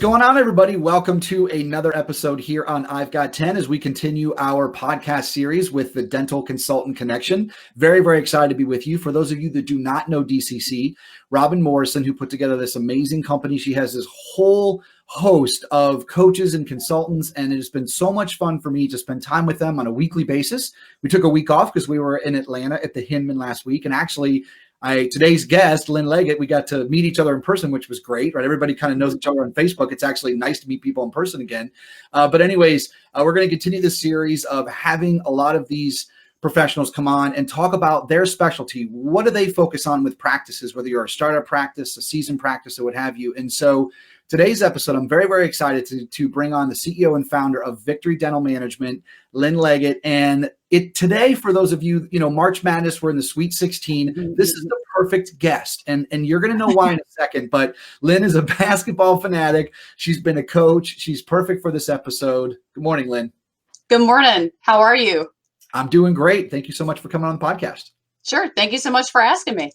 going on, everybody? Welcome to another episode here on I've Got 10 as we continue our podcast series with the Dental Consultant Connection. Very, very excited to be with you. For those of you that do not know DCC, Robin Morrison, who put together this amazing company, she has this whole host of coaches and consultants, and it has been so much fun for me to spend time with them on a weekly basis. We took a week off because we were in Atlanta at the Hinman last week, and actually today's guest, Lynne Leggett, we got to meet each other in person, which was great, right? Everybody kind of knows each other on Facebook. It's actually nice to meet people in person again. But anyways, we're going to continue this series of having a lot of these professionals come on and talk about their specialty. What do they focus on with practices, whether you're a startup practice, a seasoned practice, or what have you. And so today's episode, I'm very, very excited to bring on the CEO and founder of Victory Dental Management, Lynne Leggett. And today, for those of you, March Madness, we're in the Sweet 16. This is the perfect guest. And you're going to know why in a second. But Lynne is a basketball fanatic. She's been a coach. She's perfect for this episode. Good morning, Lynne. Good morning. How are you? I'm doing great. Thank you so much for coming on the podcast. Sure. Thank you so much for asking me.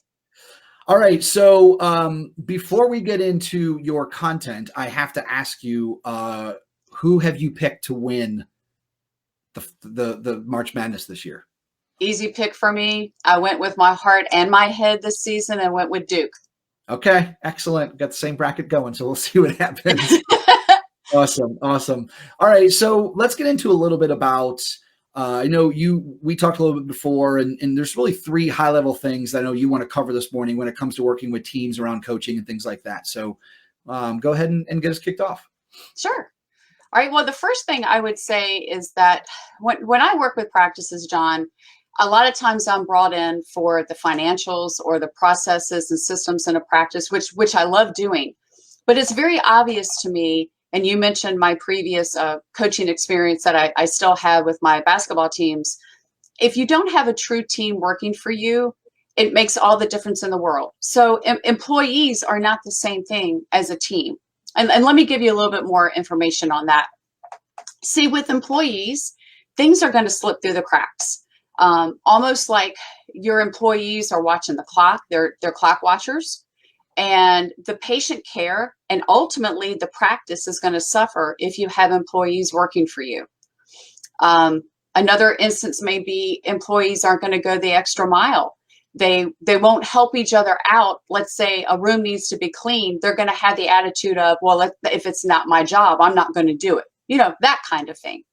All right. So before we get into your content, I have to ask you, who have you picked to win the March Madness this year? Easy pick for me. I went with my heart and my head this season and went with Duke. Okay. Excellent. Got the same bracket going, so we'll see what happens. Awesome. All right. So let's get into a little bit about I know we talked a little bit before, and there's really three high-level things that I know you want to cover this morning when it comes to working with teams around coaching and things like that. So go ahead and get us kicked off. Sure. All right. Well, the first thing I would say is that when I work with practices, John, a lot of times I'm brought in for the financials or the processes and systems in a practice, which I love doing. But it's very obvious to me, and you mentioned my previous coaching experience that I still have with my basketball teams. If you don't have a true team working for you, it makes all the difference in the world. So employees are not the same thing as a team. And let me give you a little bit more information on that. See, with employees, things are going to slip through the cracks. Almost like your employees are watching the clock. They're clock watchers. And the patient care and ultimately the practice is going to suffer if you have employees working for you. Another instance may be employees aren't going to go the extra mile. They won't help each other out. Let's say a room needs to be cleaned. They're going to have the attitude of, well, if it's not my job, I'm not going to do it. That kind of thing.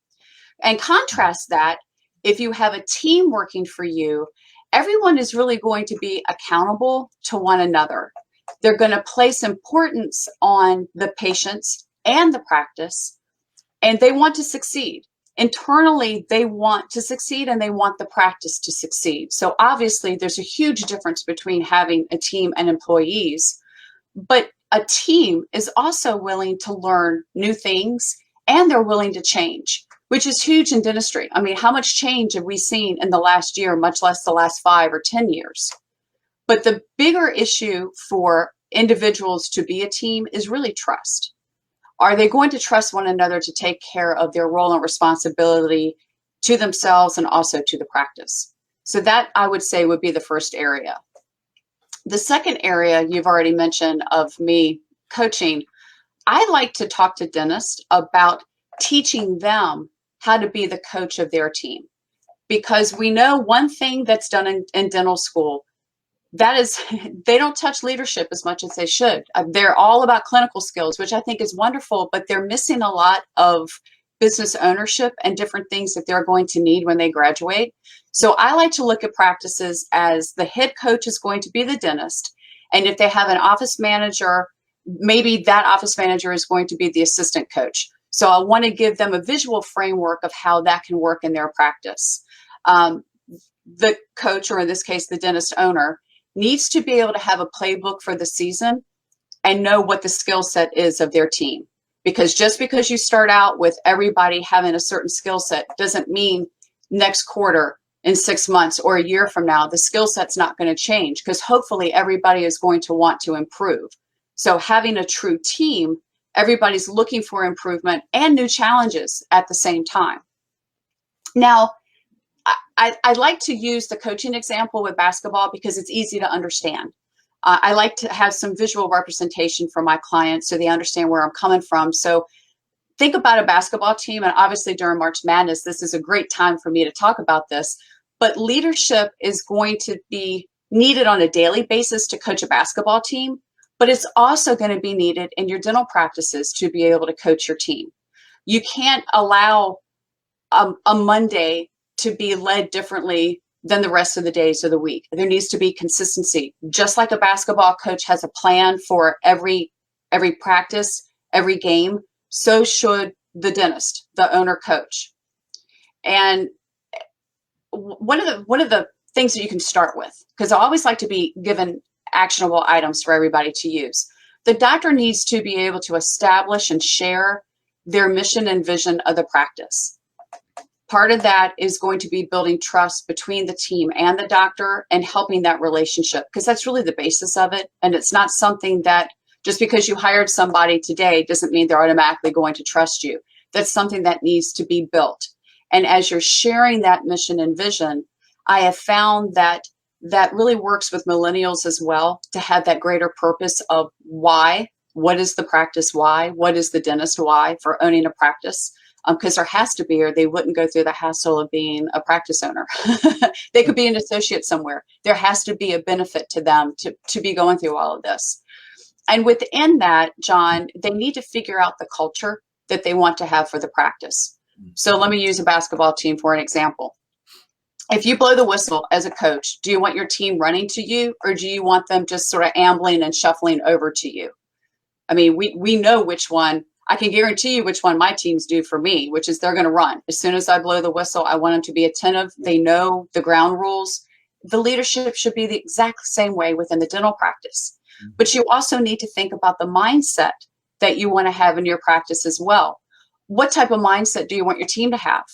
And contrast that, if you have a team working for you, everyone is really going to be accountable to one another. They're going to place importance on the patients and the practice, and they want to succeed. Internally, they want to succeed and they want the practice to succeed. So obviously, there's a huge difference between having a team and employees, but a team is also willing to learn new things and they're willing to change, which is huge in dentistry. I mean, how much change have we seen in the last year, much less the last 5 or 10 years? But the bigger issue for individuals to be a team is really trust. Are they going to trust one another to take care of their role and responsibility to themselves and also to the practice? So that, I would say, would be the first area. The second area you've already mentioned of me coaching, I like to talk to dentists about teaching them how to be the coach of their team. Because we know one thing that's done in dental school, that is, they don't touch leadership as much as they should. They're all about clinical skills, which I think is wonderful, but they're missing a lot of business ownership and different things that they're going to need when they graduate. So I like to look at practices as the head coach is going to be the dentist. And if they have an office manager, maybe that office manager is going to be the assistant coach. So I want to give them a visual framework of how that can work in their practice. The coach, or in this case, the dentist owner, needs to be able to have a playbook for the season and know what the skill set is of their team. Because just because you start out with everybody having a certain skill set doesn't mean next quarter, in 6 months or a year from now, the skill set's not going to change, because hopefully everybody is going to want to improve. So having a true team, everybody's looking for improvement and new challenges at the same time. Now, I like to use the coaching example with basketball because it's easy to understand. I like to have some visual representation for my clients so they understand where I'm coming from. So think about a basketball team, and obviously during March Madness, this is a great time for me to talk about this, but leadership is going to be needed on a daily basis to coach a basketball team, but it's also going to be needed in your dental practices to be able to coach your team. You can't allow a Monday to be led differently than the rest of the days of the week. There needs to be consistency. Just like a basketball coach has a plan for every practice, every game, so should the dentist, the owner coach. And one of the things that you can start with, because I always like to be given actionable items for everybody to use. The doctor needs to be able to establish and share their mission and vision of the practice. Part of that is going to be building trust between the team and the doctor and helping that relationship, because that's really the basis of it. And it's not something that just because you hired somebody today doesn't mean they're automatically going to trust you. That's something that needs to be built. And as you're sharing that mission and vision, I have found that that really works with millennials as well, to have that greater purpose of why. What is the practice why? What is the dentist why for owning a practice? Because there has to be, or they wouldn't go through the hassle of being a practice owner. They could be an associate somewhere. There has to be a benefit to them to be going through all of this. And within that, John, they need to figure out the culture that they want to have for the practice. So let me use a basketball team for an example. If you blow the whistle as a coach, do you want your team running to you, or do you want them just sort of ambling and shuffling over to you? I mean, we know which one. I can guarantee you which one my teams do for me, which is they're going to run. As soon as I blow the whistle, I want them to be attentive. They know the ground rules. The leadership should be the exact same way within the dental practice. But you also need to think about the mindset that you want to have in your practice as well. What type of mindset do you want your team to have?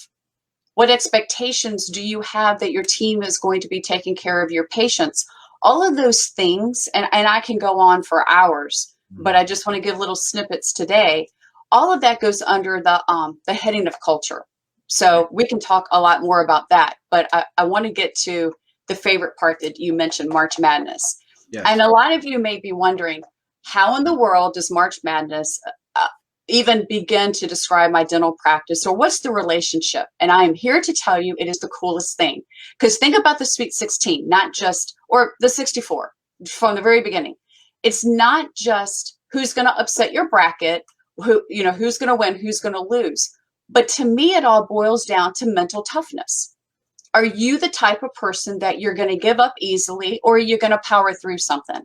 What expectations do you have that your team is going to be taking care of your patients? All of those things, and I can go on for hours, but I just want to give little snippets today. All of that goes under the heading of culture. So we can talk a lot more about that, but I want to get to the favorite part that you mentioned, March Madness. Yes. And a lot of you may be wondering, how in the world does March Madness even begin to describe my dental practice, or what's the relationship? And I am here to tell you it is the coolest thing. Because think about the Sweet 16, not just, or the 64 from the very beginning. It's not just who's going to upset your bracket, who's going to win, who's going to lose. But to me, it all boils down to mental toughness. Are you the type of person that you're going to give up easily, or are you going to power through something?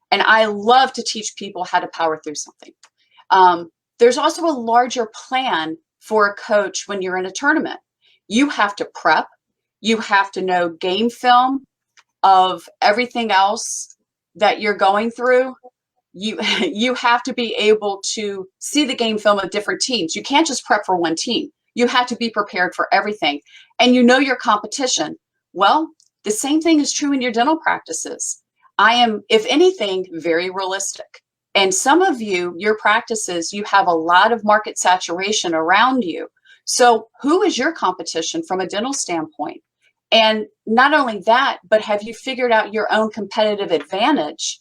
And I love to teach people how to power through something. There's also a larger plan for a coach when you're in a tournament. You have to prep. You have to know game film of everything else that you're going through. You have to be able to see the game film of different teams. You can't just prep for one team. You have to be prepared for everything. And you know your competition. Well, the same thing is true in your dental practices. I am, if anything, very realistic. And some of you, your practices, you have a lot of market saturation around you. So who is your competition from a dental standpoint? And not only that, but have you figured out your own competitive advantage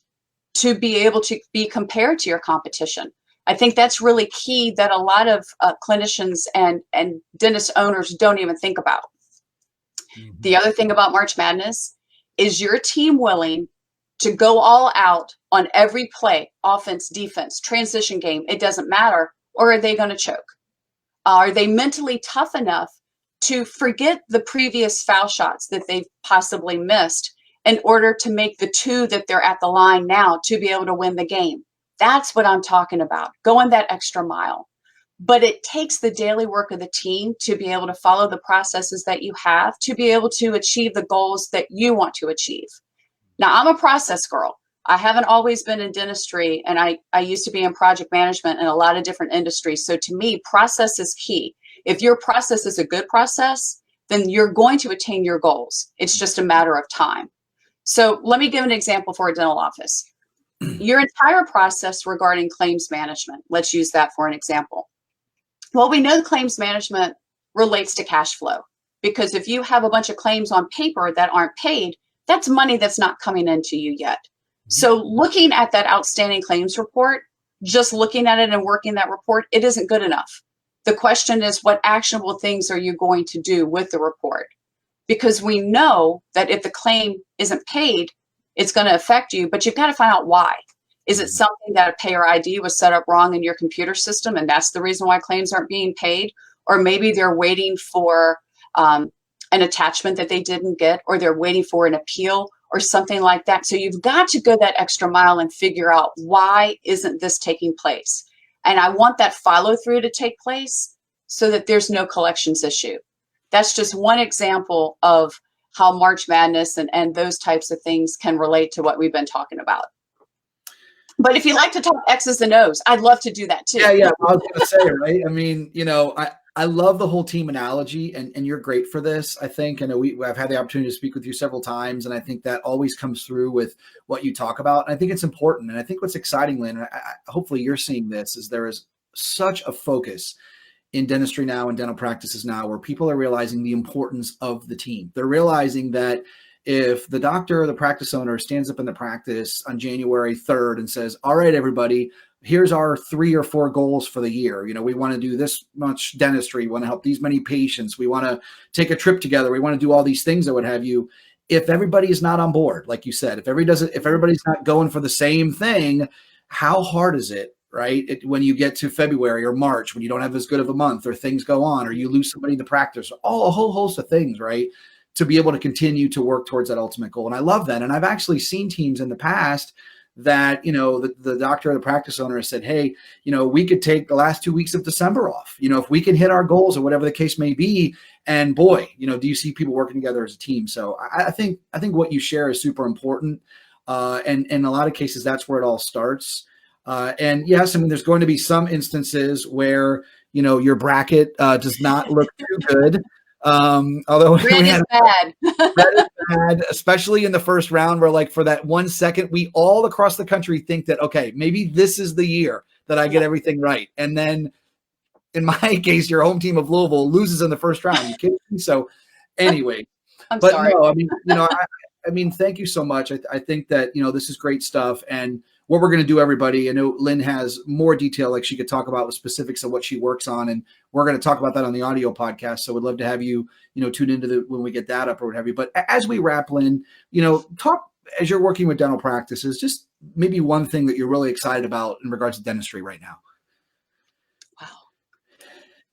to be able to be compared to your competition? I think that's really key that a lot of clinicians and dentist owners don't even think about. Mm-hmm. The other thing about March Madness is your team willing to go all out on every play, offense, defense, transition game, it doesn't matter, or are they going to choke? Are they mentally tough enough to forget the previous foul shots that they've possibly missed in order to make the two that they're at the line now to be able to win the game? That's what I'm talking about, going that extra mile. But it takes the daily work of the team to be able to follow the processes that you have to be able to achieve the goals that you want to achieve. Now, I'm a process girl. I haven't always been in dentistry, and I used to be in project management in a lot of different industries. So to me, process is key. If your process is a good process, then you're going to attain your goals. It's just a matter of time. So let me give an example for a dental office. Your entire process regarding claims management, let's use that for an example. Well, we know claims management relates to cash flow, because if you have a bunch of claims on paper that aren't paid, that's money that's not coming into you yet. So looking at that outstanding claims report, just looking at it and working that report, it isn't good enough. The question is, what actionable things are you going to do with the report? Because we know that if the claim isn't paid, it's going to affect you, but you've got to find out why. Is it something that a payer ID was set up wrong in your computer system, and that's the reason why claims aren't being paid? Or maybe they're waiting for an attachment that they didn't get, or they're waiting for an appeal or something like that. So you've got to go that extra mile and figure out, why isn't this taking place? And I want that follow through to take place so that there's no collections issue. That's just one example of how March Madness and those types of things can relate to what we've been talking about. But if you like to talk X's and O's, I'd love to do that too. Yeah, I was going to say, right? I mean, I love the whole team analogy, and you're great for this. I think, I've had the opportunity to speak with you several times, and I think that always comes through with what you talk about. And I think it's important. And I think what's exciting, Lynn, hopefully you're seeing this, is there is such a focus in dentistry now and dental practices now where people are realizing the importance of the team. They're realizing that if the doctor or the practice owner stands up in the practice on January 3rd and says, all right, everybody, here's our 3 or 4 goals for the year. We want to do this much dentistry. We want to help these many patients. We want to take a trip together. We want to do all these things that would have you. If everybody is not on board, like you said, if everybody's not going for the same thing, how hard is it, right? When you get to February or March, when you don't have as good of a month, or things go on, or you lose somebody in the practice, a whole host of things, right? To be able to continue to work towards that ultimate goal. And I love that. And I've actually seen teams in the past that, the doctor or the practice owner has said, hey, we could take the last 2 weeks of December off, if we can hit our goals or whatever the case may be. And boy, do you see people working together as a team? So I think what you share is super important. And in a lot of cases, that's where it all starts. And yes, there's going to be some instances where, your bracket does not look too good. Although red is bad. Red is bad, especially in the first round, where for that 1 second, we all across the country think that, okay, maybe this is the year that I get everything right. And then in my case, your home team of Louisville loses in the first round. You kidding me? So anyway, I'm sorry. No, thank you so much. I think that, this is great stuff. And what we're going to do, everybody, I know Lynn has more detail, like she could talk about the specifics of what she works on. And we're going to talk about that on the audio podcast. So we'd love to have you, tune into when we get that up or what have you. But as we wrap, Lynn, talk, as you're working with dental practices, just maybe one thing that you're really excited about in regards to dentistry right now. Wow.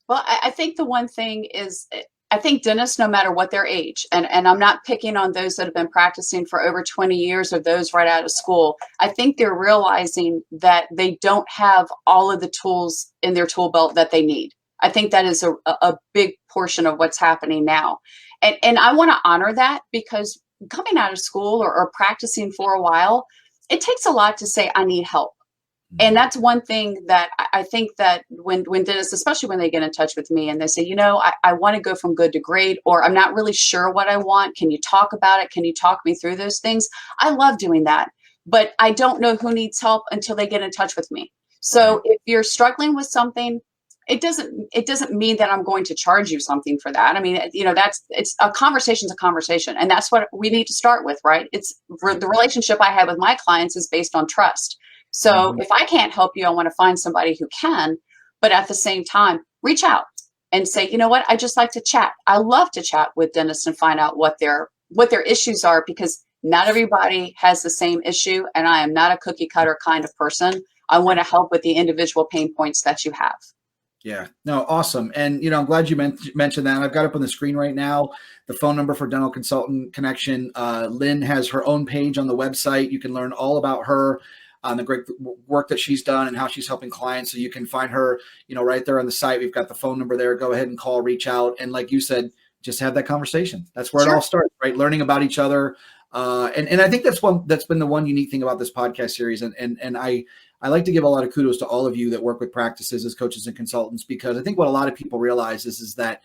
Well, I think the one thing is, I think dentists, no matter what their age, and I'm not picking on those that have been practicing for over 20 years or those right out of school, I think they're realizing that they don't have all of the tools in their tool belt that they need. I think that is a big portion of what's happening now. And I want to honor that, because coming out of school or practicing for a while, it takes a lot to say, I need help. And that's one thing that I think that when dentists, especially when they get in touch with me and they say, I want to go from good to great, or I'm not really sure what I want. Can you talk about it? Can you talk me through those things? I love doing that, but I don't know who needs help until they get in touch with me. So if you're struggling with something, it doesn't mean that I'm going to charge you something for that. It's a conversation's a conversation, and that's what we need to start with, right? It's the relationship I have with my clients is based on trust. So if I can't help you, I want to find somebody who can, but at the same time, reach out and say, you know what, I just like to chat. I love to chat with dentists and find out what their issues are, because not everybody has the same issue. And I am not a cookie cutter kind of person. I want to help with the individual pain points that you have. Yeah, no, awesome. And, I'm glad you mentioned that. I've got up on the screen right now the phone number for Dental Consultant Connection. Lynn has her own page on the website. You can learn all about her, on the great work that she's done and how she's helping clients. So you can find her, right there on the site. We've got the phone number there. Go ahead and call, reach out. And like you said, just have that conversation. That's where it all starts, right? Learning about each other. And I think that's been the one unique thing about this podcast series. And I like to give a lot of kudos to all of you that work with practices as coaches and consultants, because I think what a lot of people realize is that,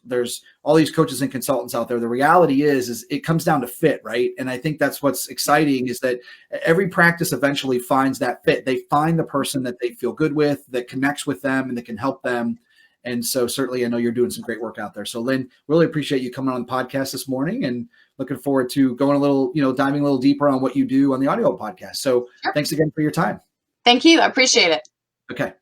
there's all these coaches and consultants out there. The reality is it comes down to fit, right? And I think that's what's exciting, is that every practice eventually finds that fit. They find the person that they feel good with, that connects with them, and that can help them. And so certainly I know you're doing some great work out there. So Lynn, really appreciate you coming on the podcast this morning, and looking forward to going a little, diving a little deeper on what you do on the audio podcast. So Sure. thanks again for your time. Thank you. I appreciate it. Okay.